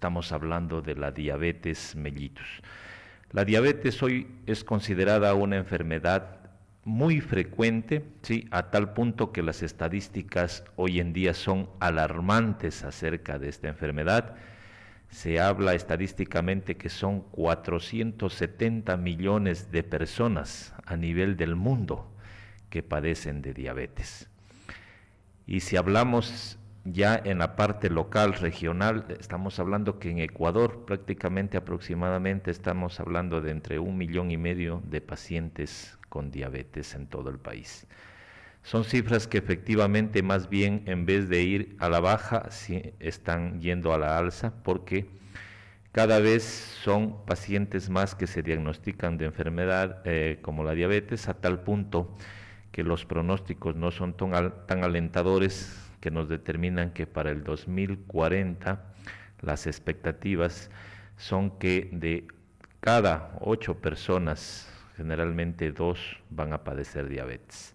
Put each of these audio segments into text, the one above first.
estamos hablando de la diabetes mellitus. La diabetes hoy es considerada una enfermedad muy frecuente, ¿sí? A tal punto que las estadísticas hoy en día son alarmantes acerca de esta enfermedad. Se habla estadísticamente que son 470 millones de personas a nivel del mundo que padecen de diabetes. Y si hablamos ya en la parte local, regional, estamos hablando que en Ecuador prácticamente aproximadamente estamos hablando de entre 1,5 millones de pacientes con diabetes en todo el país. Son cifras que efectivamente más bien en vez de ir a la baja, sí están yendo a la alza, porque cada vez son pacientes más que se diagnostican de enfermedad como la diabetes, a tal punto que los pronósticos no son tan alentadores, que nos determinan que para el 2040 las expectativas son que de cada 8 personas, generalmente 2 van a padecer diabetes.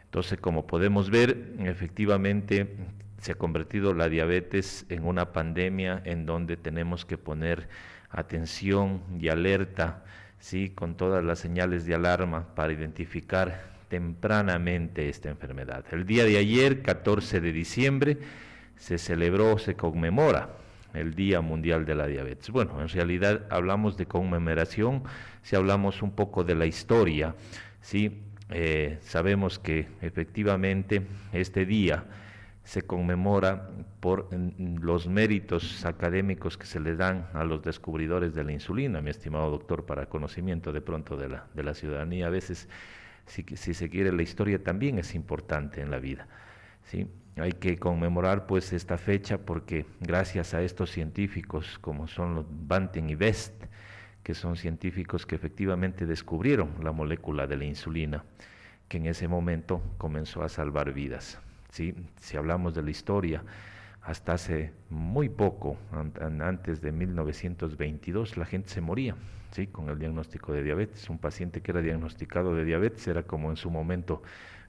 Entonces, como podemos ver, efectivamente se ha convertido la diabetes en una pandemia en donde tenemos que poner atención y alerta, ¿sí? Con todas las señales de alarma para identificar tempranamente esta enfermedad. El día de ayer, 14 de diciembre, se conmemora el Día Mundial de la Diabetes. Bueno, en realidad hablamos de conmemoración, si hablamos un poco de la historia, ¿sí? Sabemos que efectivamente este día se conmemora por los méritos académicos que se le dan a los descubridores de la insulina, mi estimado doctor, para conocimiento de pronto de la ciudadanía. A veces, si se quiere, la historia también es importante en la vida, ¿sí? Hay que conmemorar pues esta fecha porque gracias a estos científicos como son los Banting y Best, que son científicos que efectivamente descubrieron la molécula de la insulina, que en ese momento comenzó a salvar vidas, ¿sí? Si hablamos de la historia, hasta hace muy poco, antes de 1922, la gente se moría, ¿sí? Con el diagnóstico de diabetes. Un paciente que era diagnosticado de diabetes era como en su momento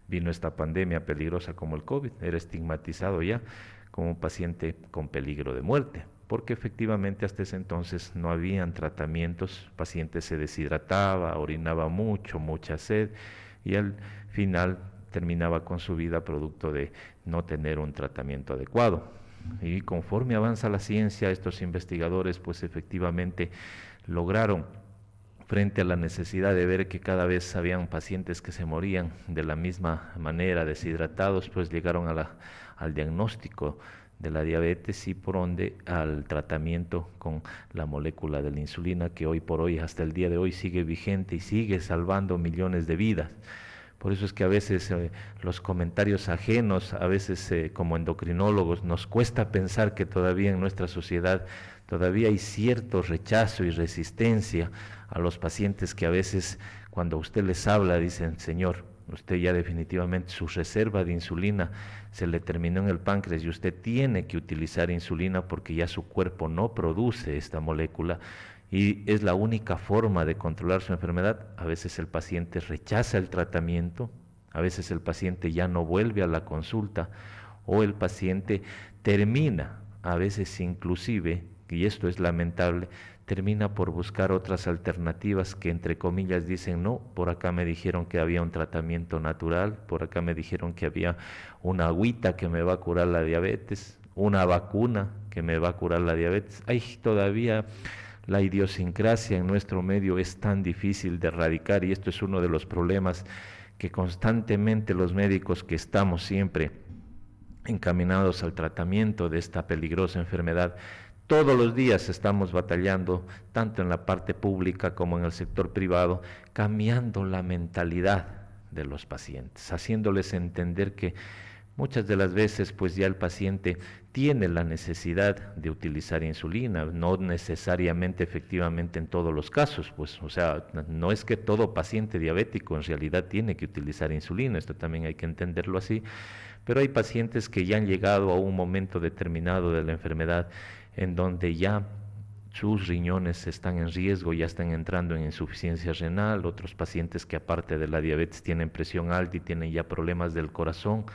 vino esta pandemia peligrosa como el COVID, era estigmatizado ya como un paciente con peligro de muerte, porque efectivamente hasta ese entonces no habían tratamientos, el paciente se deshidrataba, orinaba mucho, mucha sed, y al final terminaba con su vida producto de no tener un tratamiento adecuado. Y conforme avanza la ciencia, estos investigadores pues efectivamente lograron, frente a la necesidad de ver que cada vez habían pacientes que se morían de la misma manera, deshidratados, pues llegaron al diagnóstico de la diabetes y por ende al tratamiento con la molécula de la insulina, que hoy por hoy, hasta el día de hoy, sigue vigente y sigue salvando millones de vidas. Por eso es que a veces los comentarios ajenos, a veces como endocrinólogos, nos cuesta pensar que todavía en nuestra sociedad todavía hay cierto rechazo y resistencia a los pacientes que a veces cuando usted les habla dicen: señor, usted ya definitivamente su reserva de insulina se le terminó en el páncreas y usted tiene que utilizar insulina porque ya su cuerpo no produce esta molécula y es la única forma de controlar su enfermedad. A veces el paciente rechaza el tratamiento, a veces el paciente ya no vuelve a la consulta o el paciente termina, a veces inclusive, y esto es lamentable, termina por buscar otras alternativas que entre comillas dicen: no, por acá me dijeron que había un tratamiento natural, por acá me dijeron que había una agüita que me va a curar la diabetes, una vacuna que me va a curar la diabetes. Hay todavía la idiosincrasia en nuestro medio es tan difícil de erradicar y esto es uno de los problemas que constantemente los médicos que estamos siempre encaminados al tratamiento de esta peligrosa enfermedad, todos los días estamos batallando, tanto en la parte pública como en el sector privado, cambiando la mentalidad de los pacientes, haciéndoles entender que muchas de las veces pues ya el paciente tiene la necesidad de utilizar insulina, no necesariamente efectivamente en todos los casos, pues o sea, no es que todo paciente diabético en realidad tiene que utilizar insulina, esto también hay que entenderlo así, pero hay pacientes que ya han llegado a un momento determinado de la enfermedad en donde ya sus riñones están en riesgo, ya están entrando en insuficiencia renal, otros pacientes que aparte de la diabetes tienen presión alta y tienen ya problemas del corazón,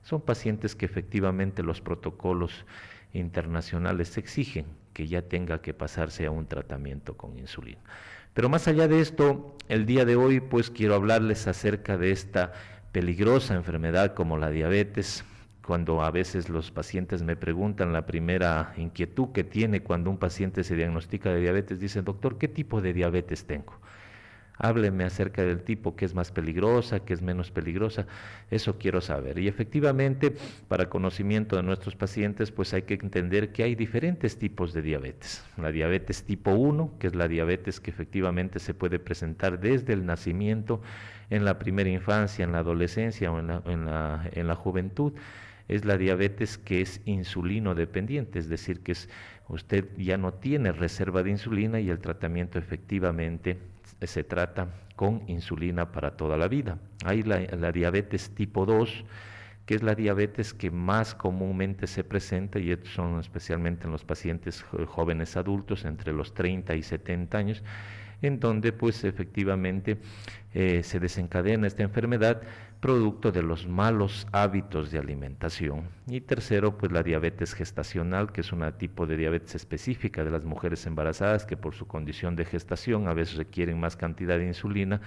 son pacientes que efectivamente los protocolos internacionales exigen que ya tenga que pasarse a un tratamiento con insulina. Pero más allá de esto, el día de hoy pues quiero hablarles acerca de esta peligrosa enfermedad como la diabetes. Cuando a veces los pacientes me preguntan, la primera inquietud que tiene cuando un paciente se diagnostica de diabetes, dice, doctor, ¿qué tipo de diabetes tengo? Hábleme acerca del tipo, que es más peligrosa, que es menos peligrosa, eso quiero saber. Y efectivamente, para conocimiento de nuestros pacientes, pues hay que entender que hay diferentes tipos de diabetes. La diabetes tipo 1, que es la diabetes que efectivamente se puede presentar desde el nacimiento, en la primera infancia, en la adolescencia o en la juventud. Es la diabetes que es insulino dependiente, es decir, que usted ya no tiene reserva de insulina y el tratamiento efectivamente se trata con insulina para toda la vida. Hay la diabetes tipo 2, que es la diabetes que más comúnmente se presenta, y estos son especialmente en los pacientes jóvenes adultos entre los 30 y 70 años, en donde pues efectivamente se desencadena esta enfermedad producto de los malos hábitos de alimentación. Y tercero, pues la diabetes gestacional, que es un tipo de diabetes específica de las mujeres embarazadas que por su condición de gestación a veces requieren más cantidad de insulina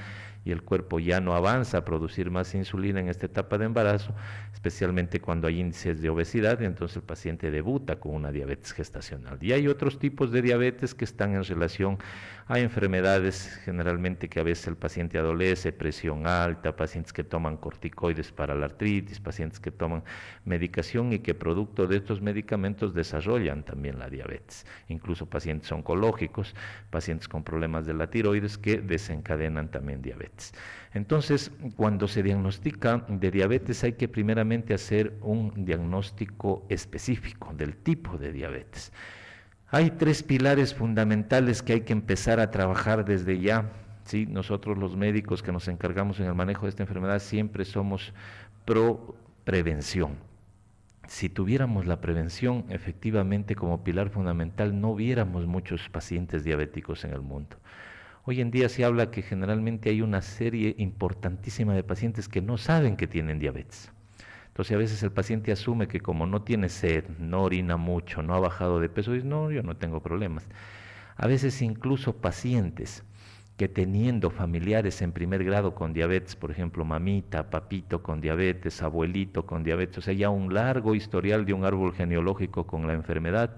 y el cuerpo ya no avanza a producir más insulina en esta etapa de embarazo, especialmente cuando hay índices de obesidad, y entonces el paciente debuta con una diabetes gestacional. Y hay otros tipos de diabetes que están en relación a enfermedades generalmente que a veces el paciente adolece, presión alta, pacientes que toman corticoides para la artritis, pacientes que toman medicación y que producto de estos medicamentos desarrollan también la diabetes, incluso pacientes oncológicos, pacientes con problemas de la tiroides que desencadenan también diabetes. Entonces, cuando se diagnostica de diabetes hay que primeramente hacer un diagnóstico específico del tipo de diabetes. Hay tres pilares fundamentales que hay que empezar a trabajar desde ya. ¿Sí? Nosotros los médicos que nos encargamos en el manejo de esta enfermedad siempre somos pro prevención. Si tuviéramos la prevención efectivamente como pilar fundamental, no hubiéramos muchos pacientes diabéticos en el mundo. Hoy en día se habla que generalmente hay una serie importantísima de pacientes que no saben que tienen diabetes. Entonces a veces el paciente asume que como no tiene sed, no orina mucho, no ha bajado de peso, dice, no, yo no tengo problemas. A veces incluso pacientes que teniendo familiares en primer grado con diabetes, por ejemplo, mamita, papito con diabetes, abuelito con diabetes, o sea, ya un largo historial de un árbol genealógico con la enfermedad,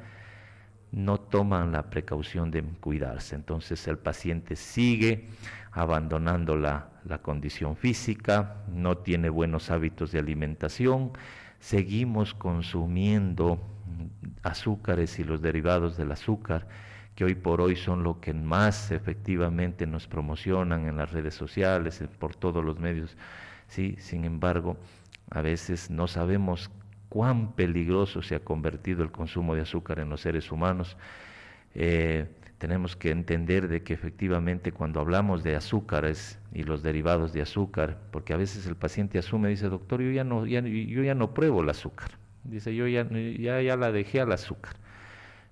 no toman la precaución de cuidarse. Entonces el paciente sigue abandonando la condición física, no tiene buenos hábitos de alimentación, seguimos consumiendo azúcares y los derivados del azúcar, que hoy por hoy son lo que más efectivamente nos promocionan en las redes sociales, por todos los medios. ¿Sí? Sin embargo, a veces no sabemos cuán peligroso se ha convertido el consumo de azúcar en los seres humanos. Tenemos que entender de que efectivamente cuando hablamos de azúcares y los derivados de azúcar, porque a veces el paciente asume, dice, doctor, yo ya no pruebo el azúcar. Dice, ya la dejé al azúcar.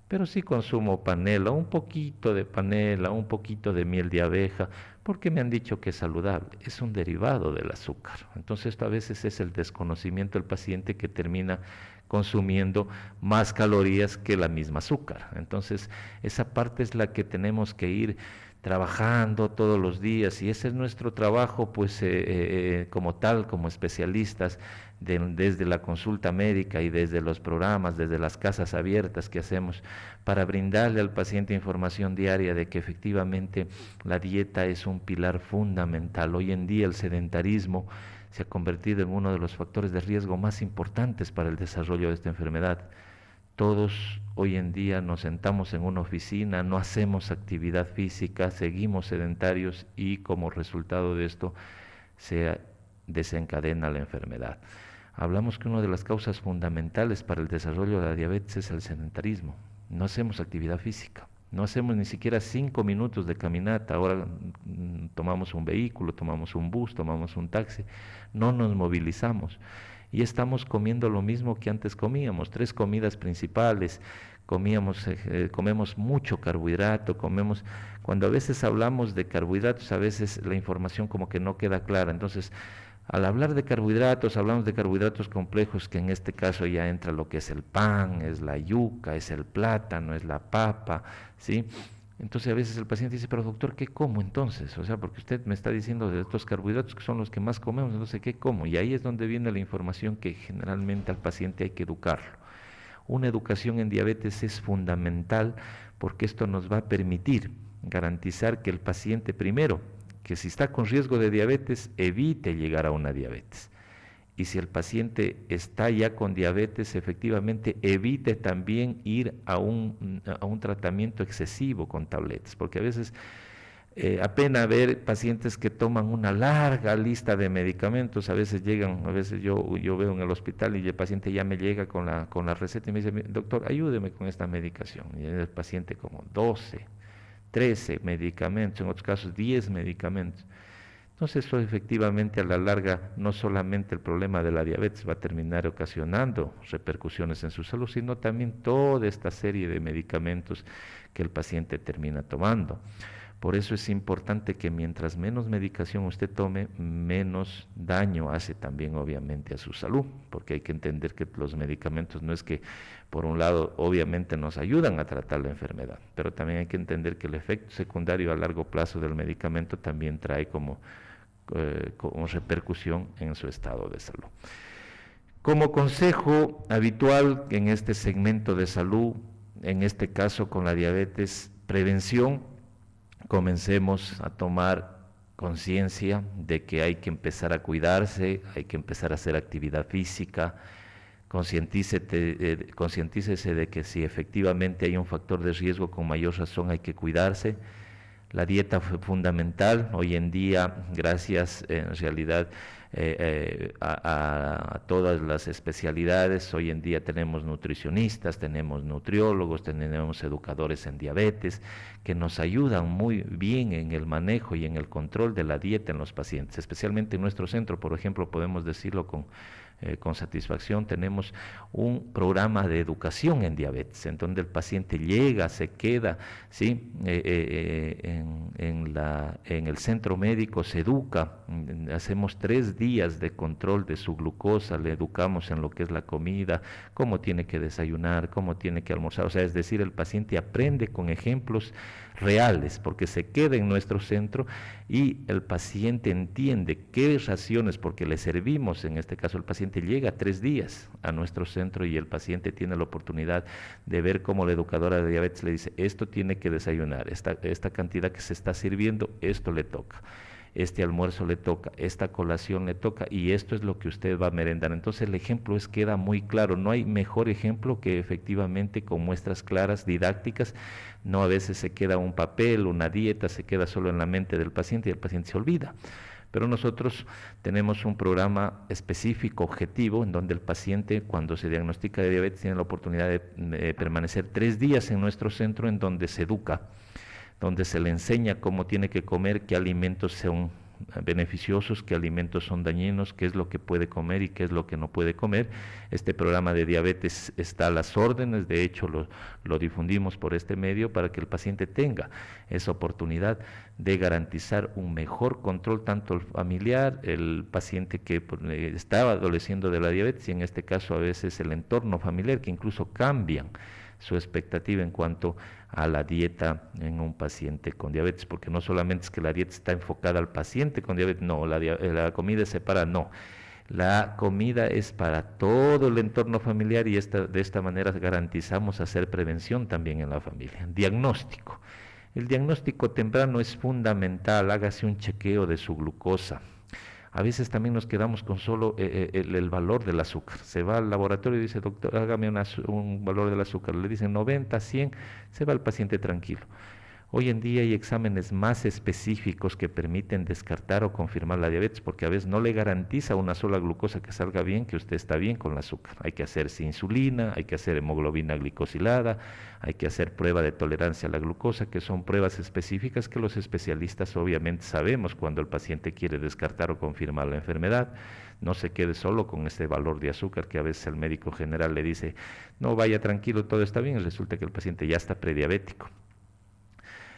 Pero sí consumo panela, un poquito de panela, un poquito de miel de abeja, porque me han dicho que es saludable. Es un derivado del azúcar. Entonces esto a veces es el desconocimiento del paciente que termina consumiendo más calorías que la misma azúcar. Entonces esa parte es la que tenemos que ir trabajando todos los días, y ese es nuestro trabajo, pues como tal, como especialistas, desde la consulta médica y desde los programas, desde las casas abiertas que hacemos, para brindarle al paciente información diaria de que efectivamente la dieta es un pilar fundamental. Hoy en día el sedentarismo se ha convertido en uno de los factores de riesgo más importantes para el desarrollo de esta enfermedad. Todos hoy en día nos sentamos en una oficina, no hacemos actividad física, seguimos sedentarios y como resultado de esto se desencadena la enfermedad. Hablamos que una de las causas fundamentales para el desarrollo de la diabetes es el sedentarismo. No hacemos actividad física, no hacemos ni siquiera 5 minutos de caminata. Ahora tomamos un vehículo, tomamos un bus, tomamos un taxi, no nos movilizamos. Y estamos comiendo lo mismo que antes comíamos, 3 comidas principales, comemos mucho carbohidrato, cuando a veces hablamos de carbohidratos, a veces la información como que no queda clara. Entonces, Al hablar de carbohidratos, hablamos de carbohidratos complejos, que en este caso ya entra lo que es el pan, es la yuca, es el plátano, es la papa, ¿sí? Entonces a veces el paciente dice, pero doctor, ¿qué como entonces? O sea, porque usted me está diciendo de estos carbohidratos que son los que más comemos, entonces ¿qué como? Y ahí es donde viene la información que generalmente al paciente hay que educarlo. Una educación en diabetes es fundamental porque esto nos va a permitir garantizar que el paciente primero, que si está con riesgo de diabetes, evite llegar a una diabetes. Y si el paciente está ya con diabetes, efectivamente evite también ir a un tratamiento excesivo con tabletas, porque a veces apenas ver pacientes que toman una larga lista de medicamentos, a veces llegan, a veces yo veo en el hospital y el paciente ya me llega con la receta y me dice, doctor, ayúdeme con esta medicación. Y el paciente como 12, 13 medicamentos, en otros casos 10 medicamentos. Entonces eso efectivamente a la larga no solamente el problema de la diabetes va a terminar ocasionando repercusiones en su salud, sino también toda esta serie de medicamentos que el paciente termina tomando. Por eso es importante que mientras menos medicación usted tome, menos daño hace también obviamente a su salud, porque hay que entender que los medicamentos no es que por un lado obviamente nos ayudan a tratar la enfermedad, pero también hay que entender que el efecto secundario a largo plazo del medicamento también trae como repercusión en su estado de salud. Como consejo habitual en este segmento de salud, en este caso con la diabetes, prevención, comencemos a tomar conciencia de que hay que empezar a cuidarse, hay que empezar a hacer actividad física, concientícese de que si efectivamente hay un factor de riesgo, con mayor razón hay que cuidarse. La dieta fue fundamental. Hoy en día, gracias en realidad a todas las especialidades, hoy en día tenemos nutricionistas, tenemos nutriólogos, tenemos educadores en diabetes, que nos ayudan muy bien en el manejo y en el control de la dieta en los pacientes, especialmente en nuestro centro, por ejemplo, podemos decirlo con satisfacción, tenemos un programa de educación en diabetes, en donde el paciente llega, se queda, ¿sí? En el centro médico se educa, hacemos 3 días de control de su glucosa, le educamos en lo que es la comida, cómo tiene que desayunar, cómo tiene que almorzar, o sea, es decir, el paciente aprende con ejemplos reales, porque se queda en nuestro centro y el paciente entiende qué raciones, porque le servimos, en este caso el paciente llega 3 días a nuestro centro y el paciente tiene la oportunidad de ver cómo la educadora de diabetes le dice, esto tiene que desayunar, esta cantidad que se está sirviendo, esto le toca. Este almuerzo le toca, esta colación le toca y esto es lo que usted va a merendar. Entonces el ejemplo queda muy claro, no hay mejor ejemplo que efectivamente con muestras claras, didácticas, no a veces se queda un papel, una dieta, se queda solo en la mente del paciente y el paciente se olvida. Pero nosotros tenemos un programa específico, objetivo, en donde el paciente cuando se diagnostica de diabetes tiene la oportunidad de permanecer 3 días en nuestro centro en donde se educa, donde se le enseña cómo tiene que comer, qué alimentos son beneficiosos, qué alimentos son dañinos, qué es lo que puede comer y qué es lo que no puede comer. Este programa de diabetes está a las órdenes, de hecho lo difundimos por este medio para que el paciente tenga esa oportunidad de garantizar un mejor control, tanto el familiar, el paciente que estaba adoleciendo de la diabetes y en este caso a veces el entorno familiar, que incluso cambian su expectativa en cuanto a la dieta en un paciente con diabetes, porque no solamente es que la dieta está enfocada al paciente con diabetes, no, la comida es separada, no. La comida es para todo el entorno familiar y de esta manera garantizamos hacer prevención también en la familia. Diagnóstico. El diagnóstico temprano es fundamental, hágase un chequeo de su glucosa. A veces también nos quedamos con solo el valor del azúcar. Se va al laboratorio y dice, doctor, hágame un valor del azúcar. Le dicen 90, 100, se va el paciente tranquilo. Hoy en día hay exámenes más específicos que permiten descartar o confirmar la diabetes, porque a veces no le garantiza una sola glucosa que salga bien, que usted está bien con el azúcar. Hay que hacerse insulina, hay que hacer hemoglobina glicosilada, hay que hacer prueba de tolerancia a la glucosa, que son pruebas específicas que los especialistas obviamente sabemos cuando el paciente quiere descartar o confirmar la enfermedad. No se quede solo con este valor de azúcar que a veces el médico general le dice, no, vaya tranquilo, todo está bien, y resulta que el paciente ya está prediabético.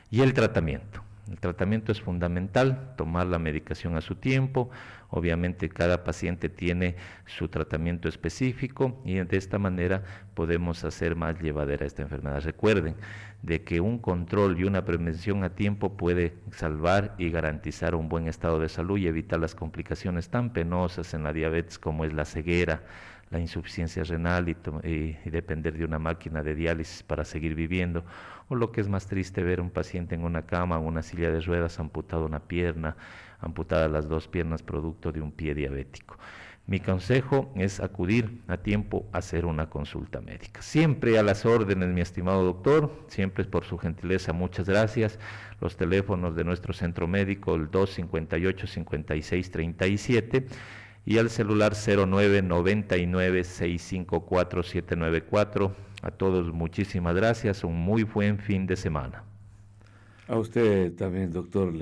Y el tratamiento. El tratamiento es fundamental, tomar la medicación a su tiempo. Obviamente cada paciente tiene su tratamiento específico y de esta manera podemos hacer más llevadera esta enfermedad. Recuerden de que un control y una prevención a tiempo puede salvar y garantizar un buen estado de salud y evitar las complicaciones tan penosas en la diabetes como es la ceguera, la insuficiencia renal y depender de una máquina de diálisis para seguir viviendo, o lo que es más triste, ver un paciente en una cama, en una silla de ruedas, amputado una pierna, amputadas las dos piernas producto de un pie diabético. Mi consejo es acudir a tiempo a hacer una consulta médica. Siempre a las órdenes, mi estimado doctor, siempre por su gentileza, muchas gracias. Los teléfonos de nuestro centro médico, el 258-5637 y al celular 0999-654-794. A todos muchísimas gracias, un muy buen fin de semana. A usted también, doctor.